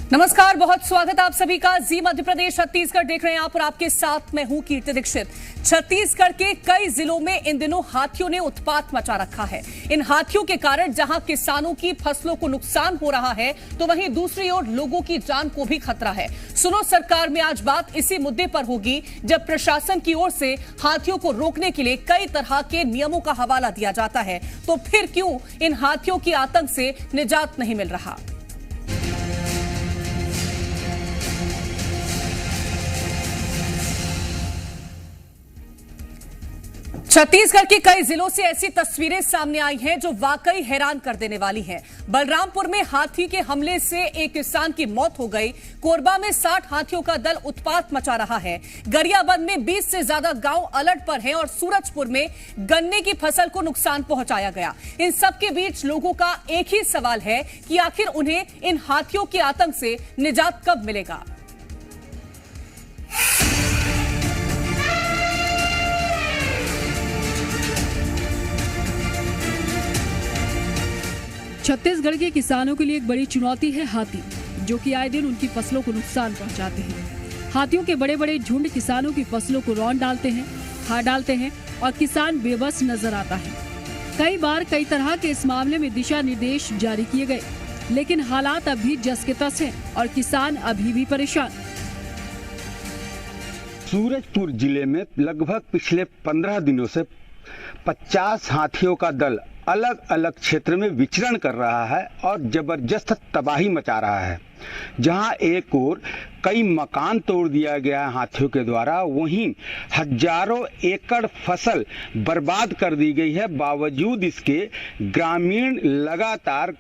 नमस्कार, बहुत स्वागत आप सभी का। जी मध्य प्रदेश छत्तीसगढ़ देख रहे हैं आप और आपके साथ मैं हूं कीर्ति दीक्षित। छत्तीसगढ़ के कई जिलों में इन दिनों हाथियों ने उत्पात मचा रखा है। इन हाथियों के कारण जहां किसानों की फसलों को नुकसान हो रहा है तो वहीं दूसरी ओर लोगों की जान को भी खतरा है। सुनो सरकार में आज बात इसी मुद्दे पर होगी, जब प्रशासन की ओर से हाथियों को रोकने के लिए कई तरह के नियमों का हवाला दिया जाता है, तो फिर क्यों इन हाथियों की आतंक से निजात नहीं मिल रहा। छत्तीसगढ़ के कई जिलों से ऐसी तस्वीरें सामने आई हैं जो वाकई हैरान कर देने वाली हैं। बलरामपुर में हाथी के हमले से एक किसान की मौत हो गई। कोरबा में 60 हाथियों का दल उत्पात मचा रहा है। गरियाबंद में 20 से ज्यादा गांव अलर्ट पर हैं और सूरजपुर में गन्ने की फसल को नुकसान पहुंचाया गया। इन सब के बीच लोगों का एक ही सवाल है कि आखिर उन्हें इन हाथियों के आतंक से निजात कब मिलेगा। छत्तीसगढ़ के किसानों के लिए एक बड़ी चुनौती है हाथी, जो कि आए दिन उनकी फसलों को नुकसान पहुंचाते हैं। हाथियों के बड़े बड़े झुंड किसानों की फसलों को रौंद डालते हैं, खा डालते हैं और किसान बेबस नजर आता है। कई बार कई तरह के इस मामले में दिशा निर्देश जारी किए गए, लेकिन हालात अभी जस के तस हैं और किसान अभी भी परेशान। सूरजपुर जिले में लगभग पिछले 15 दिनों से 50 हाथियों का दल अलग अलग क्षेत्र में विचरण कर रहा है और जबरदस्त तबाही मचा रहा है। जहां एक ओर कई मकान तोड़ दिया गया है हाथियों के द्वारा, वहीं हजारों एकड़ फसल बर्बाद कर दी गई है। बावजूद इसके ग्रामीण लगातार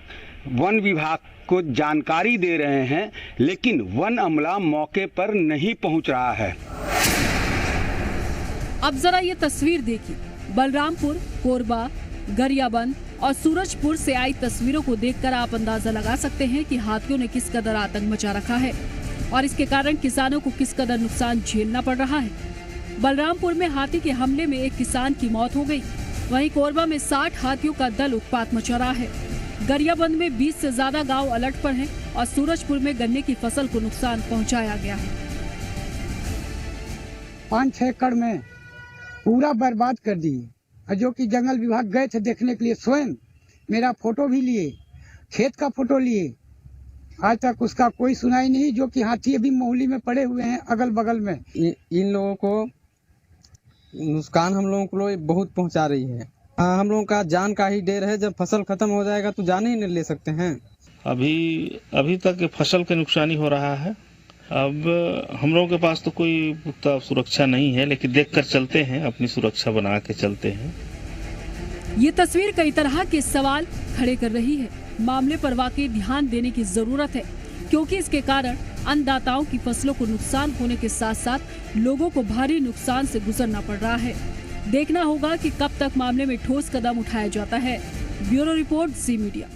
वन विभाग को जानकारी दे रहे हैं, लेकिन वन अमला मौके पर नहीं पहुंच रहा है। अब जरा ये तस्वीर देखिए। बलरामपुर, कोरबा, गरियाबंद और सूरजपुर से आई तस्वीरों को देखकर आप अंदाजा लगा सकते हैं कि हाथियों ने किस कदर आतंक मचा रखा है और इसके कारण किसानों को किस कदर नुकसान झेलना पड़ रहा है। बलरामपुर में हाथी के हमले में एक किसान की मौत हो गई। वहीं कोरबा में 60 हाथियों का दल उत्पात मचा रहा है। गरियाबंद में 20 से ज्यादा गाँव अलर्ट पर हैं और सूरजपुर में गन्ने की फसल को नुकसान पहुँचाया गया है। 5-6 एकड़ में पूरा बर्बाद कर दी, जो कि जंगल विभाग गए थे देखने के लिए, स्वयं मेरा फोटो भी लिए, खेत का फोटो लिए। आज तक उसका कोई सुनाई नहीं, जो कि हाथी अभी मोहल्ली में पड़े हुए हैं अगल बगल में। इन लोगों को नुकसान हम लोगों को बहुत पहुंचा रही है। हम लोगों का जान का ही डर है, जब फसल खत्म हो जाएगा तो जान ही नहीं ले सकते हैं। अभी तक फसल के नुकसान ही हो रहा है। अब हम लोगों के पास तो कोई पुख्ता सुरक्षा नहीं है, लेकिन देखकर चलते हैं, अपनी सुरक्षा बना के चलते हैं। ये तस्वीर कई तरह के सवाल खड़े कर रही है। मामले पर वाकई ध्यान देने की जरूरत है, क्योंकि इसके कारण अन्नदाताओं की फसलों को नुकसान होने के साथ साथ लोगों को भारी नुकसान से गुजरना पड़ रहा है। देखना होगा कि कब तक मामले में ठोस कदम उठाया जाता है। ब्यूरो रिपोर्ट, जी मीडिया।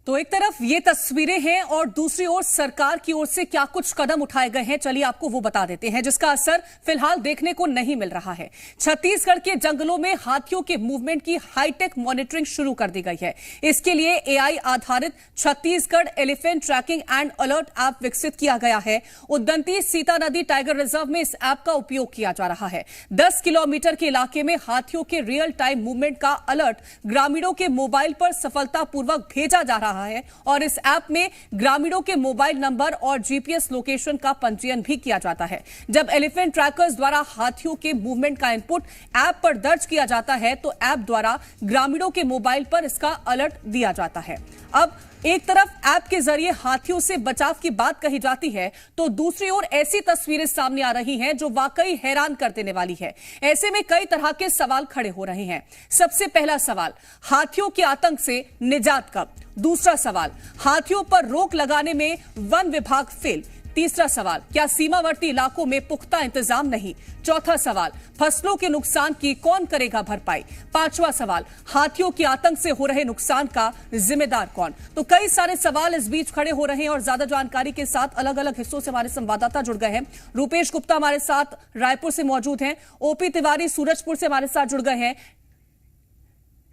तो एक तरफ ये तस्वीरें हैं और दूसरी ओर सरकार की ओर से क्या कुछ कदम उठाए गए हैं, चलिए आपको वो बता देते हैं, जिसका असर फिलहाल देखने को नहीं मिल रहा है। छत्तीसगढ़ के जंगलों में हाथियों के मूवमेंट की हाईटेक मॉनिटरिंग शुरू कर दी गई है। इसके लिए एआई आधारित Chhattisgarh elephant tracking and alert app विकसित किया गया है। उद्दंती सीता नदी टाइगर रिजर्व में इस ऐप का उपयोग किया जा रहा है। 10 किलोमीटर के इलाके में हाथियों के रियल टाइम मूवमेंट का अलर्ट ग्रामीणों के मोबाइल पर सफलतापूर्वक भेजा जा रहा है और इस ऐप में ग्रामीणों के मोबाइल नंबर और जीपीएस लोकेशन का पंजीयन भी किया जाता है। जब एलिफेंट ट्रैकर्स द्वारा हाथियों के मूवमेंट का इनपुट ऐप पर दर्ज किया जाता है तो ऐप द्वारा ग्रामीणों के मोबाइल पर इसका अलर्ट दिया जाता है। अब एक तरफ ऐप के जरिए हाथियों से बचाव की बात कही जाती है, तो दूसरी ओर ऐसी तस्वीरें सामने आ रही हैं जो वाकई हैरान कर देने वाली है। ऐसे में कई तरह के सवाल खड़े हो रहे हैं। सबसे पहला सवाल, हाथियों के आतंक से निजात कब? दूसरा सवाल, हाथियों पर रोक लगाने में वन विभाग फेल। तीसरा सवाल, क्या सीमावर्ती इलाकों में पुख्ता इंतजाम नहीं? चौथा सवाल, फसलों के नुकसान की कौन करेगा भरपाई? पांचवा सवाल, हाथियों के आतंक से हो रहे नुकसान का जिम्मेदार कौन? तो कई सारे सवाल इस बीच खड़े हो रहे हैं और ज्यादा जानकारी के साथ अलग अलग हिस्सों से हमारे संवाददाता जुड़ गए हैं। रूपेश गुप्ता हमारे साथ रायपुर से मौजूद हैं, ओपी तिवारी सूरजपुर से हमारे साथ जुड़ गए हैं,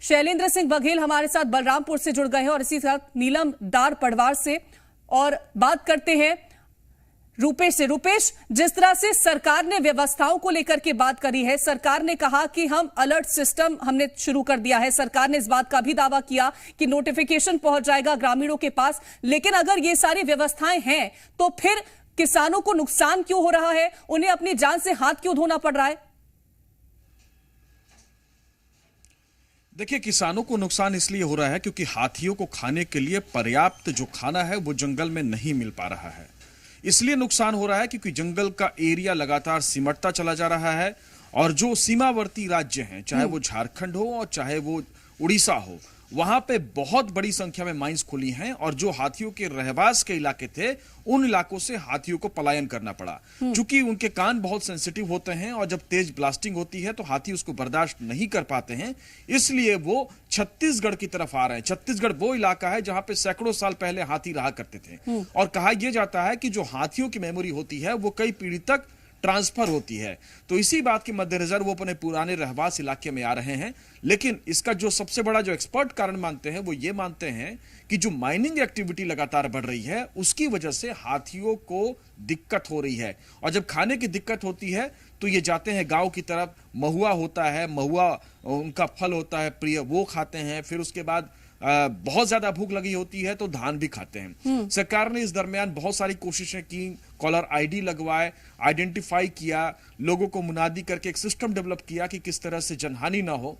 शैलेंद्र सिंह बघेल हमारे साथ बलरामपुर से जुड़ गए हैं और इसी साथ नीलम डार पड़वार से, और बात करते हैं रूपेश से। रूपेश, जिस तरह से सरकार ने व्यवस्थाओं को लेकर के बात करी है, सरकार ने कहा कि हम अलर्ट सिस्टम हमने शुरू कर दिया है, सरकार ने इस बात का भी दावा किया कि नोटिफिकेशन पहुंच जाएगा ग्रामीणों के पास, लेकिन अगर ये सारी व्यवस्थाएं हैं तो फिर किसानों को नुकसान क्यों हो रहा है, उन्हें अपनी जान से हाथ क्यों धोना पड़ रहा है? देखिए, किसानों को नुकसान इसलिए हो रहा है क्योंकि हाथियों को खाने के लिए पर्याप्त जो खाना है वो जंगल में नहीं मिल पा रहा है। इसलिए नुकसान हो रहा है क्योंकि जंगल का एरिया लगातार सिमटता चला जा रहा है, और जो सीमावर्ती राज्य हैं, चाहे वो झारखंड हो और चाहे वो उड़ीसा हो, वहां पे बहुत बड़ी संख्या में माइंस खुली हैं, और जो हाथियों के रहवास के इलाके थे उन इलाकों से हाथियों को पलायन करना पड़ा। चूंकि उनके कान बहुत सेंसिटिव होते हैं और जब तेज ब्लास्टिंग होती है तो हाथी उसको बर्दाश्त नहीं कर पाते हैं, इसलिए वो छत्तीसगढ़ की तरफ आ रहे हैं। छत्तीसगढ़ वो इलाका है जहां पे सैकड़ों साल पहले हाथी रहा करते थे, और कहा यह जाता है कि जो हाथियों की मेमोरी होती है वो कई पीढ़ी तक ट्रांसफर होती है। तो इसी बात के मद्देनजर वो अपने पुराने रहवास इलाके में आ रहे हैं। लेकिन इसका जो सबसे बड़ा जो एक्सपर्ट कारण मानते हैं वो ये मानते हैं कि जो माइनिंग एक्टिविटी लगातार बढ़ रही है उसकी वजह से हाथियों को दिक्कत हो रही है, और जब खाने की दिक्कत होती है तो ये जाते हैं गांव की तरफ। महुआ होता है, महुआ उनका फल होता है प्रिय, वो खाते हैं। फिर उसके बाद बहुत ज्यादा भूख लगी होती है तो धान भी खाते हैं। सरकार ने इस दरमियान बहुत सारी कोशिशें की, कॉलर आईडी लगवाए, आइडेंटिफाई किया, लोगों को मुनादी करके एक सिस्टम डेवलप किया कि किस तरह से जनहानि ना हो।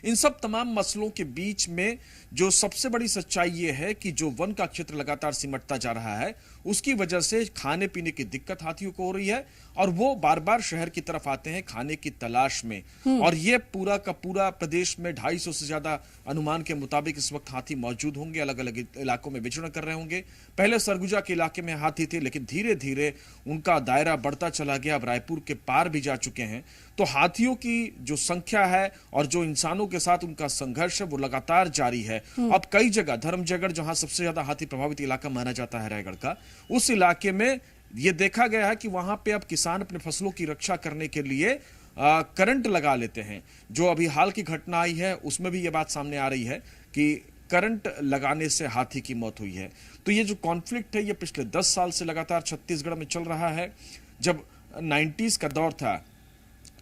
इन सब तमाम मसलों के बीच में जो सबसे बड़ी सच्चाई ये है कि जो वन का क्षेत्र लगातार सिमटता जा रहा है उसकी वजह से खाने पीने की दिक्कत हाथियों को हो रही है, और वो बार बार शहर की तरफ आते हैं खाने की तलाश में। और ये पूरा का पूरा प्रदेश में 250 से ज्यादा अनुमान के मुताबिक इस वक्त हाथी मौजूद होंगे, अलग अलग इलाकों में विचरण कर रहे होंगे। पहले सरगुजा के इलाके में हाथी थे, लेकिन धीरे धीरे उनका दायरा बढ़ता चला गया, अब रायपुर के पार भी जा चुके हैं। तो हाथियों की जो संख्या है और जो इंसानों के साथ उनका संघर्ष है वो लगातार जारी है। अब कई जगह, धर्मजयगढ़ जहां सबसे ज्यादा हाथी प्रभावित इलाका माना जाता है रायगढ़ का, उस इलाके में ये देखा गया है कि वहां पे अब किसान अपने फसलों की रक्षा करने के लिए करंट लगा लेते हैं। जो अभी हाल की घटना आई है उसमें भी ये बात सामने आ रही है कि करंट लगाने से हाथी की मौत हुई है। तो ये जो कॉन्फ्लिक्ट है ये पिछले 10 साल से लगातार छत्तीसगढ़ में चल रहा है। जब 90s का दौर था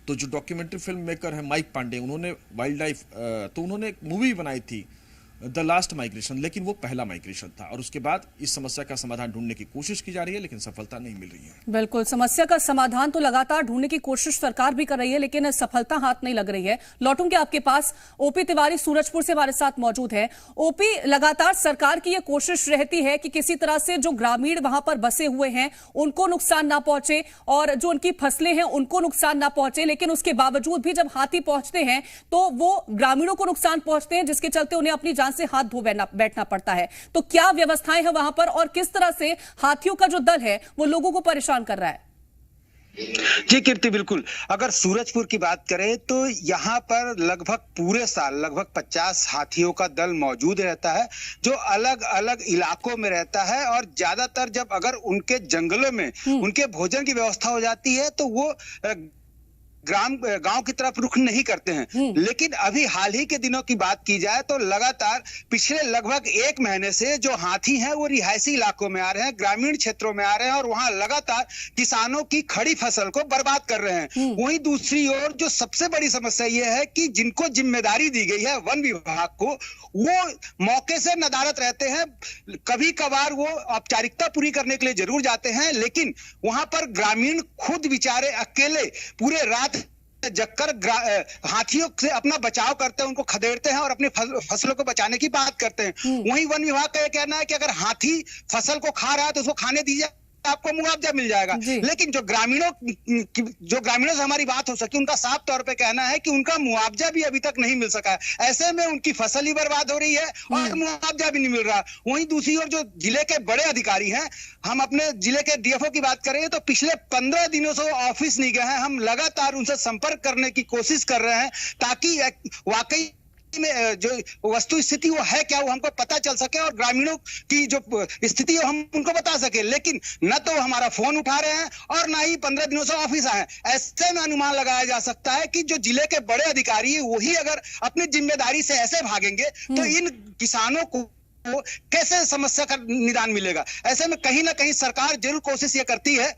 तो जो डॉक्यूमेंट्री फिल्म मेकर है माइक पांडे, उन्होंने वाइल्ड लाइफ, तो उन्होंने एक मूवी बनाई थी द लास्ट माइग्रेशन, लेकिन वो पहला माइग्रेशन था। और उसके बाद इस समस्या का समाधान ढूंढने की कोशिश की जा रही है, लेकिन सफलता नहीं मिल रही है। बिल्कुल, समस्या का समाधान तो लगातार ढूंढने की कोशिश सरकार भी कर रही है, लेकिन सफलता हाथ नहीं लग रही है। लौटूंगे आपके पास। ओपी तिवारी सूरजपुर से हमारे साथ मौजूद है। ओपी, लगातार सरकार की यह कोशिश रहती है कि किसी तरह से जो ग्रामीण वहां पर बसे हुए हैं उनको नुकसान ना पहुंचे, और जो उनकी फसलें हैं उनको नुकसान ना पहुंचे, लेकिन उसके बावजूद भी जब हाथी पहुंचते हैं तो वो ग्रामीणों को नुकसान पहुंचते हैं, जिसके चलते उन्हें अपनी जान से हाथ धो बैठना पड़ता है। तो क्या व्यवस्थाएं हैं वहां पर, और किस तरह से हाथियों का जो दल है वो लोगों को परेशान कर रहा है? जी कीर्ति, बिल्कुल। अगर सूरजपुर की बात करें तो यहाँ पर लगभग पूरे साल लगभग 50 हाथियों का दल मौजूद रहता है, जो अलग अलग इलाकों में रहता है। और ज्यादातर जब अगर उनके जंगलों में उनके भोजन की व्यवस्था हो जाती है तो वो गांव की तरफ रुख नहीं करते हैं। लेकिन अभी हाल ही के दिनों की बात की जाए तो लगातार पिछले लगभग 1 महीने से जो हाथी हैं वो रिहायशी इलाकों में आ रहे हैं, ग्रामीण क्षेत्रों में आ रहे हैं, और वहां लगातार किसानों की खड़ी फसल को बर्बाद कर रहे हैं। वहीं दूसरी ओर जो सबसे बड़ी समस्या ये है कि जिनको जिम्मेदारी दी गई है वन विभाग को, वो मौके से नदारत रहते हैं। कभी कभार वो औपचारिकता पूरी करने के लिए जरूर जाते हैं, लेकिन वहां पर ग्रामीण खुद बेचारे अकेले पूरे रात जगकर हाथियों से अपना बचाव करते हैं, उनको खदेड़ते हैं और अपनी फसलों को बचाने की बात करते हैं। वहीं वन विभाग का यह कहना है कि अगर हाथी फसल को खा रहा है तो उसको खाने दीजिए, आपको मुआवजा मिल जाएगा। लेकिन जो ग्रामीणों से हमारी बात हो सकी, उनका साफ तौर पे कहना है कि उनका मुआवजा भी अभी तक नहीं मिल सका है। ऐसे में उनकी फसल ही बर्बाद हो रही है और मुआवजा भी नहीं मिल रहा। वहीं दूसरी ओर जो जिले के बड़े अधिकारी हैं, हम अपने जिले के डीएफओ की बात करें तो पिछले 15 दिनों से ऑफिस नहीं गए हैं। हम लगातार उनसे संपर्क करने की कोशिश कर रहे हैं ताकि वाकई में जो वस्तु स्थिति वो है क्या, वो हमको पता चल सके और ग्रामीणों की जो स्थिति है हम उनको बता सके। लेकिन न तो हमारा फोन उठा रहे हैं और ना ही 15 दिनों से ऑफिस आए। ऐसे में अनुमान लगाया जा सकता है कि जो जिले के बड़े अधिकारी वही अगर अपनी जिम्मेदारी से ऐसे भागेंगे तो इन किसानों को कैसे समस्या का निदान मिलेगा। ऐसे में कहीं ना कहीं सरकार जरूर कोशिश ये करती है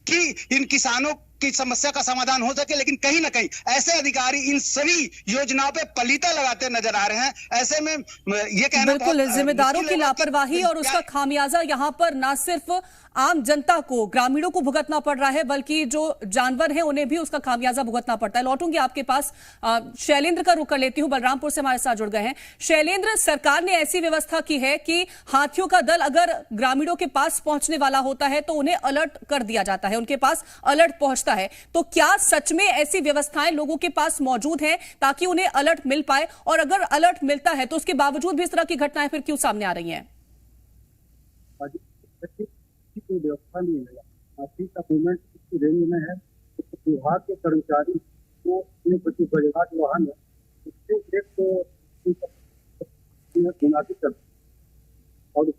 कि इन किसानों की समस्या का समाधान हो सके, लेकिन कहीं ना कहीं ऐसे अधिकारी इन सभी योजनाओं पे पलीता लगाते नजर आ रहे हैं। ऐसे में ये कहना बिल्कुल जिम्मेदारों की लापरवाही और उसका खामियाजा यहाँ पर न सिर्फ आम जनता को, ग्रामीणों को भुगतना पड़ रहा है, बल्कि जो जानवर हैं उन्हें भी उसका खामियाजा भुगतना पड़ता है। लौटूंगी आपके पास, शैलेंद्र का रुख कर लेती हूं, बलरामपुर से हमारे साथ जुड़ गए हैं। शैलेंद्र, सरकार ने ऐसी व्यवस्था की है कि हाथियों का दल अगर ग्रामीणों के पास पहुंचने वाला होता है तो उन्हें अलर्ट कर दिया जाता है, उनके पास अलर्ट पहुंचता है। तो क्या सच में ऐसी व्यवस्थाएं लोगों के पास मौजूद हैं ताकि उन्हें अलर्ट मिल पाए? और अगर अलर्ट मिलता है तो उसके बावजूद भी इस तरह की घटनाएं फिर क्यों सामने आ रही हैं? कोई व्यवस्था नहीं है, हाथी का मूवमेंट इसकी रेंज में है। तो विभाग के कर्मचारी को अपने प्रति बजट वाहन है उससे एक मुनासिब करते और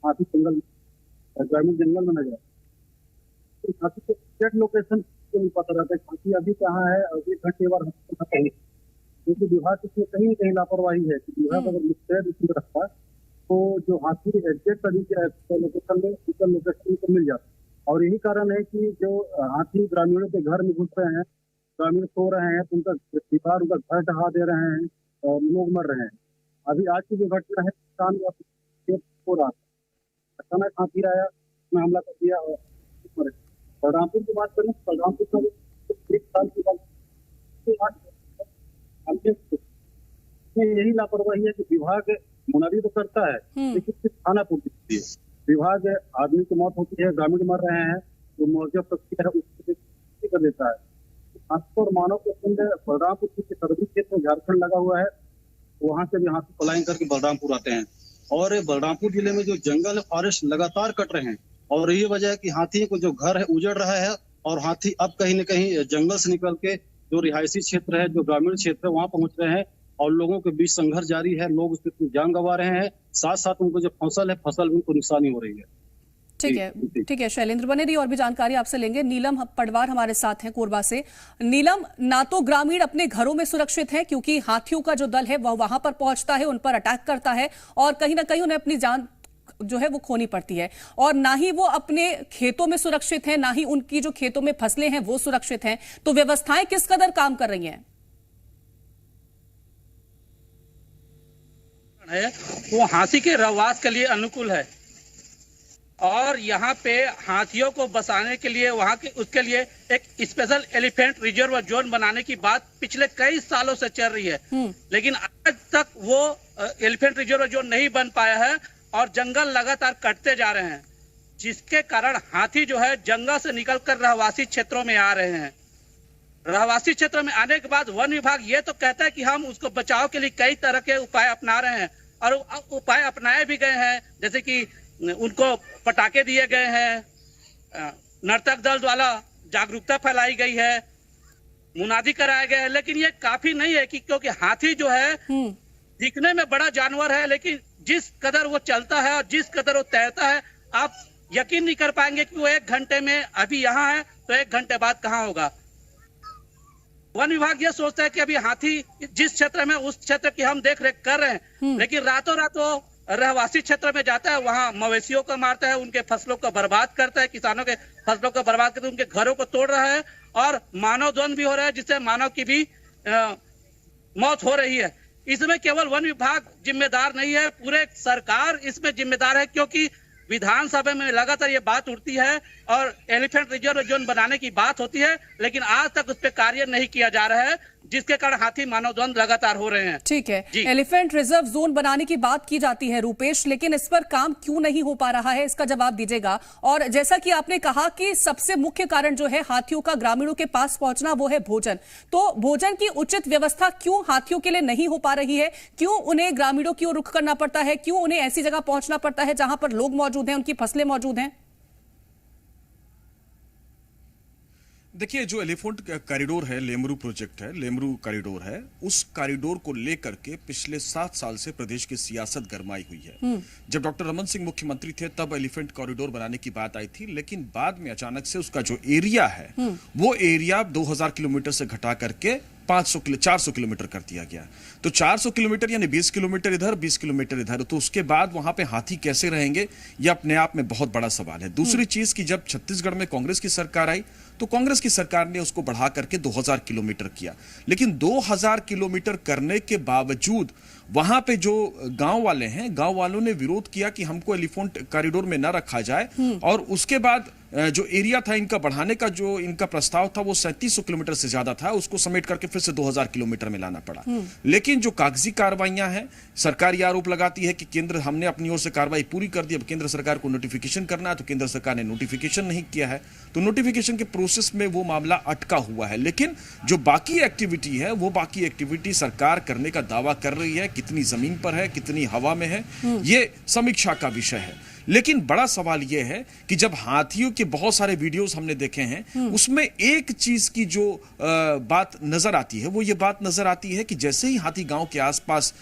हाथी जंगल ग्रामीण जंगल में न जाए। तो हाथी के एग्जैक्ट लोकेशन नहीं पता रहता है हाथी अभी कहाँ है और 1 घंटे बाद कहीं, क्योंकि विभाग इसमें कहीं न कहीं लापरवाही है कि विभाग अगर मुस्तैद इसमें रखता तो जो हाथी एग्जैक्ट तरीके लोकेशन में लोकेशन को मिल जाता। और यही कारण है कि जो हाथी ग्रामीणों के घर में घुस रहे हैं, ग्रामीण सो रहे हैं तो उनका परिवार उनका घर ढहा दे रहे हैं और लोग मर रहे हैं। अभी आज की जो घटना है किसान हो रहा था, अचानक हाथी आया, उसने हमला कर दिया और मरे। बलरामपुर की बात करें तो बलरामपुर का 1 साल की बात यही लापरवाही है कि विभाग मुनादी तो करता है लेकिन सिर्फ खाना पूर्ति होती है। विभाग आदमी की मौत होती है, ग्रामीण मर रहे हैं, जो मुआवजा प्रक्रिया है उसको कर देता है। खासतौर मानव के कुंड बलरामपुर के सरहदी क्षेत्र में झारखंड लगा हुआ है, वहां से भी हाथी पलायन करके बलरामपुर आते हैं। और बलरामपुर जिले में जो जंगल फॉरेस्ट लगातार कट रहे हैं और ये वजह है कि हाथी को जो घर है उजड़ रहा है और हाथी अब कहीं न कहीं जंगल से निकल के जो रिहायशी क्षेत्र है, जो ग्रामीण क्षेत्र है वहां पहुंच रहे हैं और लोगों के बीच संघर्ष जारी है। लोग उसकी जान गंवा रहे हैं, साथ साथ उनको जो फसल है फसल में उनको नुकसानी हो रही है। ठीक है शैलेंद्र, बने रही और भी जानकारी आपसे लेंगे। नीलम पटवार हमारे साथ हैं कोरबा से। नीलम, ना तो ग्रामीण अपने घरों में सुरक्षित हैं क्योंकि हाथियों का जो दल है वह वहां पर पहुंचता है, उन पर अटैक करता है और कहीं ना कहीं उन्हें अपनी जान जो है वो खोनी पड़ती है, और ना ही वो अपने खेतों में सुरक्षित हैं, ना ही उनकी जो खेतों में फसलें हैं वो सुरक्षित हैं। तो व्यवस्थाएं किस कदर काम कर रही हैं? वो हाथी के रहवास के लिए अनुकूल है और यहाँ पे हाथियों को बसाने के लिए वहाँ के उसके लिए एक स्पेशल एलिफेंट रिजर्व जोन बनाने की बात पिछले कई सालों से चल रही है, लेकिन आज तक वो एलिफेंट रिजर्व जोन नहीं बन पाया है और जंगल लगातार कटते जा रहे हैं, जिसके कारण हाथी जो है जंगल से निकलकर रहवासी क्षेत्रों में आ रहे हैं। रहवासी क्षेत्रों में आने के बाद वन विभाग ये तो कहता है कि हम उसको बचाव के लिए कई तरह के उपाय अपना रहे हैं और उपाय अपनाए भी गए हैं, जैसे कि उनको पटाखे दिए गए हैं, नर्तक दल द्वारा जागरूकता फैलाई गई है, मुनादी कराया गया है, लेकिन ये काफी नहीं है कि क्योंकि हाथी जो है दिखने में बड़ा जानवर है, लेकिन जिस कदर वो चलता है और जिस कदर वो तैरता है आप यकीन नहीं कर पाएंगे कि वो 1 घंटे में अभी यहाँ है तो 1 घंटे बाद कहाँ होगा। वन विभाग ये सोचता है कि अभी हाथी जिस क्षेत्र में उस क्षेत्र की हम देख रेख कर रहे हैं, लेकिन रातों रात वो रहवासी क्षेत्र में जाता है, वहाँ मवेशियों को मारता है, उनके फसलों को बर्बाद करता है, किसानों के फसलों को बर्बाद करते उनके घरों को तोड़ रहा है और मानव द्वंद भी हो रहा है, जिससे मानव की भी मौत हो रही है। इसमें केवल वन विभाग जिम्मेदार नहीं है, पूरे सरकार इसमें जिम्मेदार है, क्योंकि विधानसभा में लगातार ये बात उठती है और एलिफेंट रिजर्व जोन बनाने की बात होती है, लेकिन आज तक उस पर कार्य नहीं किया जा रहा है, जिसके कारण हाथी मानव द्वंद लगातार हो रहे हैं। ठीक है, एलिफेंट रिजर्व जोन बनाने की बात की जाती है रूपेश, लेकिन इस पर काम क्यों नहीं हो पा रहा है, इसका जवाब दीजिएगा। और जैसा कि आपने कहा कि सबसे मुख्य कारण जो है हाथियों का ग्रामीणों के पास पहुंचना वो है भोजन, तो भोजन की उचित व्यवस्था क्यों हाथियों के लिए नहीं हो पा रही है? क्यों उन्हें ग्रामीणों की ओर रुख करना पड़ता है? क्यों उन्हें ऐसी जगह पहुंचना पड़ता है जहां पर लोग मौजूद हैं, उनकी फसलें मौजूद हैं? देखिए, जो एलिफेंट कॉरिडोर है, लेमरू प्रोजेक्ट है, लेमरू कॉरिडोर है, उस कॉरिडोर को लेकर के पिछले 7 साल से प्रदेश की सियासत गरमाई हुई है। जब डॉक्टर रमन सिंह मुख्यमंत्री थे तब एलिफेंट कॉरिडोर बनाने की बात आई थी, लेकिन बाद में अचानक से उसका जो एरिया है वो एरिया 2000 किलोमीटर से घटा करके 400 किलोमीटर कर दिया गया। तो 400 किलोमीटर यानी 20 किलोमीटर इधर, 20 किलोमीटर इधर। तो उसके बाद वहां पे हाथी कैसे रहेंगे, ये अपने आप में बहुत बड़ा सवाल है। दूसरी चीज कि जब छत्तीसगढ़ में कांग्रेस की सरकार आई तो कांग्रेस की सरकार ने उसको बढ़ा करके 2000 किलोमीटर किया, लेकिन 2000 किलोमीटर करने के बावजूद वहां पे जो गांव वाले हैं, गांव वालों ने विरोध किया कि हमको एलिफेंट कॉरिडोर में न रखा जाए। और उसके बाद जो एरिया था इनका बढ़ाने का, जो इनका प्रस्ताव था वो 3700 किलोमीटर से ज्यादा था, उसको समेट करके फिर से 2000 किलोमीटर में लाना पड़ा। लेकिन जो कागजी कार्रवाइयां हैं, सरकार यह आरोप लगाती है कि केंद्र, हमने अपनी ओर से कार्रवाई पूरी कर दी, अब केंद्र सरकार को नोटिफिकेशन करना है, तो केंद्र सरकार ने नोटिफिकेशन नहीं किया है, तो नोटिफिकेशन के प्रोसेस में वो मामला अटका हुआ है। लेकिन जो बाकी एक्टिविटी है, वो बाकी एक्टिविटी सरकार करने का दावा कर रही है, कितनी जमीन पर है, कितनी हवा में है, ये समीक्षा का विषय है। लेकिन बड़ा सवाल यह है कि जब हाथियों के बहुत सारे वीडियोस हमने देखे हैं, उसमें एक चीज की जो बात नजर आती है, वो ये बात नजर आती है कि जैसे ही हाथी गांव के आसपास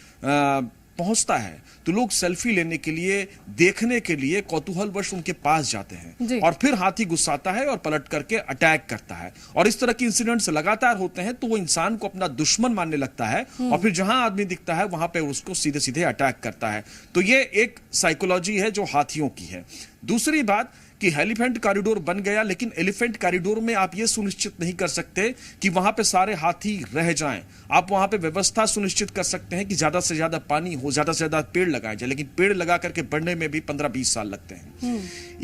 पहुंचता है तो लोग सेल्फी लेने के लिए, देखने के लिए कौतूहलवश उनके पास जाते हैं, और फिर हाथी गुस्साता है और पलट करके अटैक करता है। और इस तरह के इंसिडेंट्स लगातार होते हैं, तो वो इंसान को अपना दुश्मन मानने लगता है और फिर जहां आदमी दिखता है वहां पे उसको सीधे सीधे अटैक करता है। तो ये एक साइकोलॉजी है जो हाथियों की है। दूसरी बात कि एलिफेंट कॉरिडोर बन गया, लेकिन एलिफेंट कॉरिडोर में आप ये सुनिश्चित नहीं कर सकते कि वहां पे सारे हाथी रह जाएं। आप वहां पे व्यवस्था सुनिश्चित कर सकते हैं कि ज्यादा से ज्यादा पानी हो, ज्यादा से ज्यादा पेड़ लगाए जाए, लेकिन पेड़ लगा करके बढ़ने में भी 15-20 साल लगते हैं।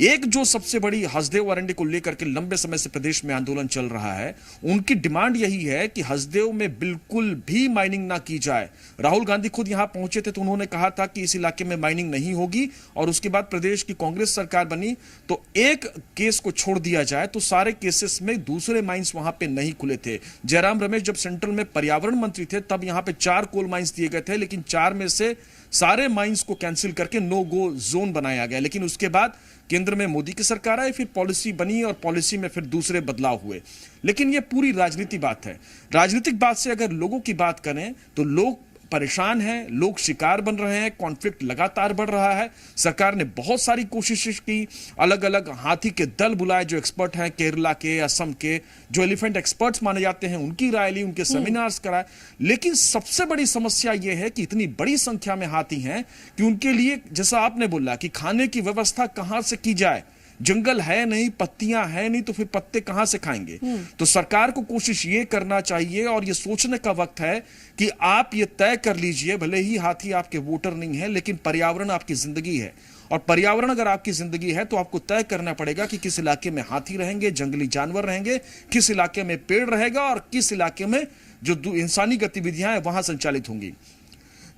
एक जो सबसे बड़ी हसदेव अरण्य को लेकर के लंबे समय से प्रदेश में आंदोलन चल रहा है, उनकी डिमांड यही है कि हसदेव में बिल्कुल भी माइनिंग ना की जाए। राहुल गांधी खुद यहां पहुंचे थे तो उन्होंने कहा था कि इस इलाके में माइनिंग नहीं होगी, और उसके बाद प्रदेश की कांग्रेस सरकार बनी तो एक केस को छोड़ दिया जाए तो सारे केसेस में दूसरे माइंस वहां पे नहीं खुले थे। जयराम रमेश जब सेंट्रल में पर्यावरण मंत्री थे तब यहां पे 4 कोल माइंस दिए गए थे, लेकिन 4 में से सारे माइंस को कैंसिल करके नो गो जोन बनाया गया। लेकिन उसके बाद केंद्र में मोदी की सरकार आई, फिर पॉलिसी बनी और पॉलिसी में फिर दूसरे बदलाव हुए। लेकिन यह पूरी राजनीतिक बात है। राजनीतिक बात से अगर लोगों की बात करें तो लोग परेशान हैं, लोग शिकार बन रहे हैं, कॉन्फ्लिक्ट लगातार बढ़ रहा है। सरकार ने बहुत सारी कोशिशें की, अलग अलग हाथी के दल बुलाए जो एक्सपर्ट हैं, केरला के, असम के, जो एलिफेंट एक्सपर्ट्स माने जाते हैं, उनकी राय ली, उनके सेमिनार्स कराए। लेकिन सबसे बड़ी समस्या यह है कि इतनी बड़ी संख्या में हाथी हैं कि उनके लिए, जैसा आपने बोला कि खाने की व्यवस्था कहां से की जाए, जंगल है नहीं, पत्तियां है नहीं, तो फिर पत्ते कहां से खाएंगे। तो सरकार को कोशिश ये करना चाहिए और ये सोचने का वक्त है कि आप ये तय कर लीजिए, भले ही हाथी आपके वोटर नहीं है, लेकिन पर्यावरण आपकी जिंदगी है, और पर्यावरण अगर आपकी जिंदगी है तो आपको तय करना पड़ेगा कि किस इलाके में हाथी रहेंगे, जंगली जानवर रहेंगे, किस इलाके में पेड़ रहेगा और किस इलाके में जो इंसानी गतिविधियां हैं वहां संचालित होंगी।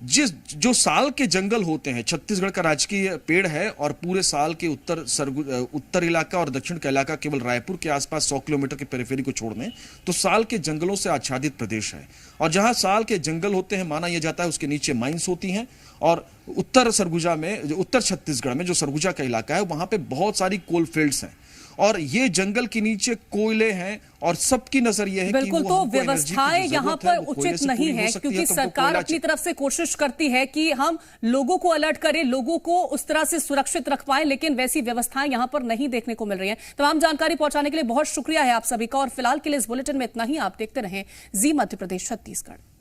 जो साल के जंगल होते हैं, छत्तीसगढ़ का राजकीय पेड़ है, और पूरे साल के उत्तर इलाका और दक्षिण का इलाका केवल रायपुर के आसपास 100 किलोमीटर के पेरिफेरी को छोड़ दें तो साल के जंगलों से आच्छादित प्रदेश है। और जहां साल के जंगल होते हैं, माना यह जाता है उसके नीचे माइंस होती हैं। और उत्तर सरगुजा में, उत्तर छत्तीसगढ़ में जो सरगुजा का इलाका है, वहां पे बहुत सारी कोल फील्ड्स हैं, और ये जंगल के नीचे कोयले हैं, और सबकी नजर यह है बिल्कुल। तो व्यवस्थाएं यहाँ पर उचित नहीं है, क्योंकि सरकार अपनी तरफ से कोशिश करती है कि हम लोगों को अलर्ट करें, लोगों को उस तरह से सुरक्षित रख पाएं, लेकिन वैसी व्यवस्थाएं यहाँ पर नहीं देखने को मिल रही हैं। तमाम जानकारी पहुंचाने के लिए बहुत शुक्रिया है आप सभी का, और फिलहाल के लिए इस बुलेटिन में इतना ही। आप देखते रहें जी मध्य प्रदेश छत्तीसगढ़।